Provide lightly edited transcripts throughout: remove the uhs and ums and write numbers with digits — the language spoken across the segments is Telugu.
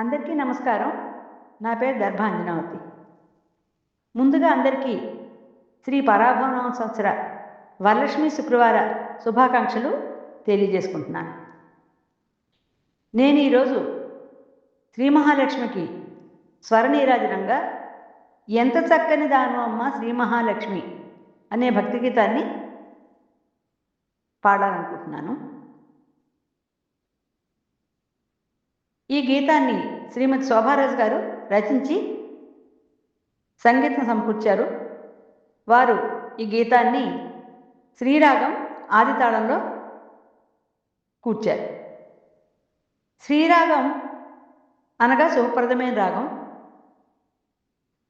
అందరికీ నమస్కారం. నా పేరు దర్భాంజనావతి. ముందుగా అందరికీ శ్రీ పరాభవనామ సంవత్సర వరలక్ష్మి శుక్రవార శుభాకాంక్షలు తెలియజేసుకుంటున్నాను. నేను ఈరోజు శ్రీ మహాలక్ష్మికి స్వరనీరాజనంగా ఎంత చక్కని దాను అమ్మ శ్రీ మహాలక్ష్మి అనే భక్తి గీతాన్ని పాడాలనుకుంటున్నాను. ఈ గీతాన్ని శ్రీమతి శోభారాజు గారు రచించి సంగీతం సమకూర్చారు. వారు ఈ గీతాన్ని శ్రీరాగం ఆదితాళంలో కూర్చారు. శ్రీరాగం అనగా శుభప్రదమైన రాగం.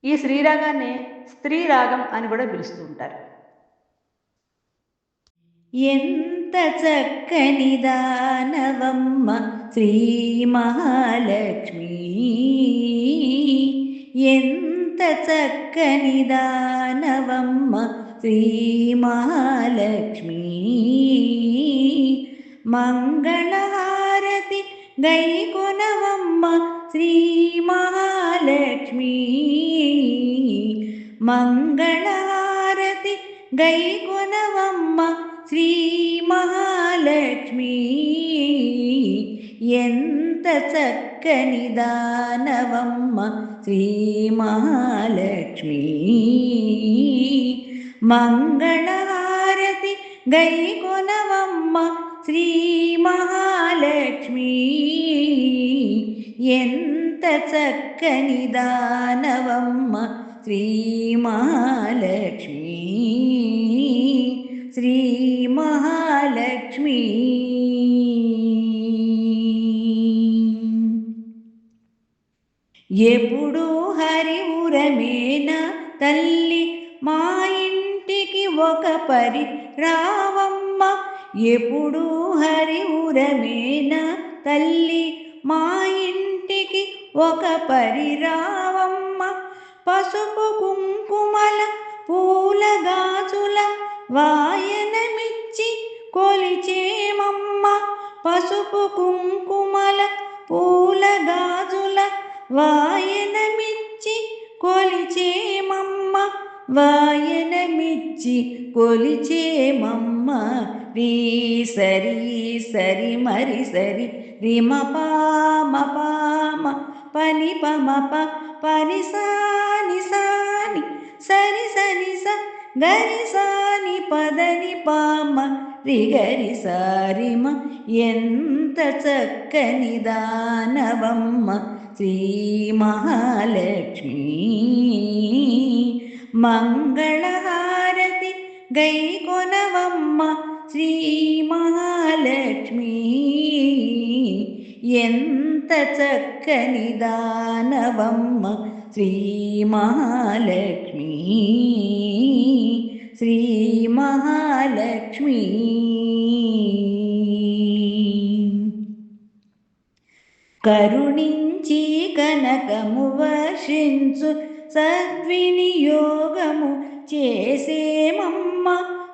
ఈ శ్రీరాగాన్ని స్త్రీ రాగం అని కూడా పిలుస్తూ ఉంటారు. ఎంత చక్కని దానవమ్మ శ్రీ మహాలక్ష్మి, ఎంత చక్కని దానవమ్మ శ్రీ మహాలక్ష్మి. మంగళహారతి గైకొనవమ్మ శ్రీ మహాలక్ష్మి, మంగళహారతి గైకొనవమ్మ శ్రీ మహాలక్ష్మి. ఎంత చక్కని దానవమ్మ శ్రీ మహాలక్ష్మి, మంగళహారతి గైకొనవమ్మ శ్రీ మహాలక్ష్మి. ఎంత చక్కని దానవమ్మ శ్రీ మహాలక్ష్మి, శ్రీ మహాలక్ష్మి. ఎప్పుడు హరి ఉరమేన తల్లి మా ఇంటికి ఒక పరి రావమ్మ, ఎప్పుడు హరి ఉరమేన తల్లి మా ఇంటికి ఒక పరి రావమ్మ. పసుపు కుంకుమల పూల గాజుల వాయనమిచ్చి కొలిచేమమ్మ, పసుపు కుంకుమల పూల గాజుల వాయనమిచ్చి కొలిచేమమ్మ, వాయనమిచ్చి కొలిచేమమ్మ. రీ సరి సరి మరి సరి రిమ పామ పామ పని పమ ప పని సాని సాని సరి సని స గరి సాని పదని పామ రి గరి సారిమ. ఎంత చక్కని దానవమ్మ శ్రీ మహాలక్ష్మి, మంగళహారతి గైకొనవమ్మ శ్రీ మహాలక్ష్మి. ఎంత చక్కని దానవమ్మ శ్రీ మహాలక్ష్మి, శ్రీ మహాలక్ష్మి. కరుణించి కనకము వర్షించు సద్వినియోగము చేసేమమ్మ,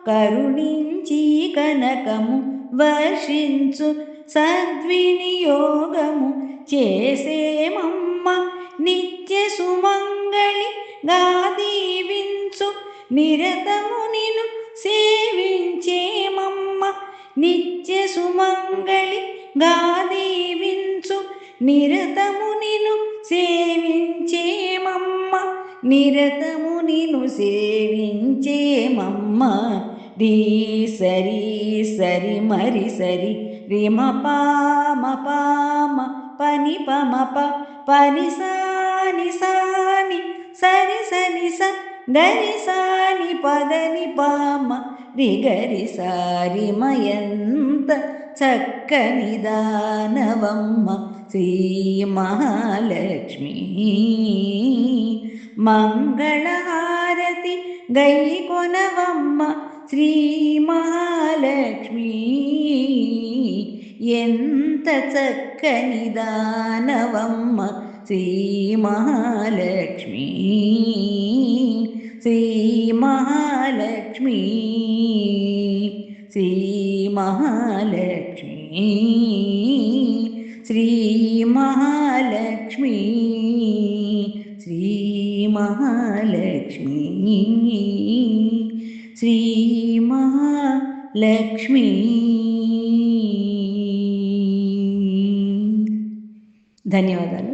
కరుణించి కనకము వర్షించు సద్వినియోగము చేసేమమ్మ. నిత్య సుమంగళి గాదీవించు నిరతము నిను సేవించేమమ్మ, నిత్య సుమంగళి గాదీవించు నిరతము నిను సేవించేమమ్మ, నిరతము నిను సేవించేమమ్మ. రీ సరి సరి మరి సరి రిమ పామ పామ పని పమ ప పని సాని సాని సరి సని స గరి సాని పదని పామ రి గరి సారిమ. ఎంత చక్కని దానవమ్మ శ్రీ మహాలక్ష్మి, మంగళహారతి గైకొనవమ్మ శ్రీ మహాలక్ష్మి. ఎంత చక్కని దానవమ్మ శ్రీ మహాలక్ష్మి, శ్రీ మహాలక్ష్మి, శ్రీ మహాలక్ష్మి, శ్రీ మహాలక్ష్మి. మహాలక్ష్మి శ్రీ మహాలక్ష్మి శ్రీ మహాలక్ష్మి. ధన్యవాదాలు.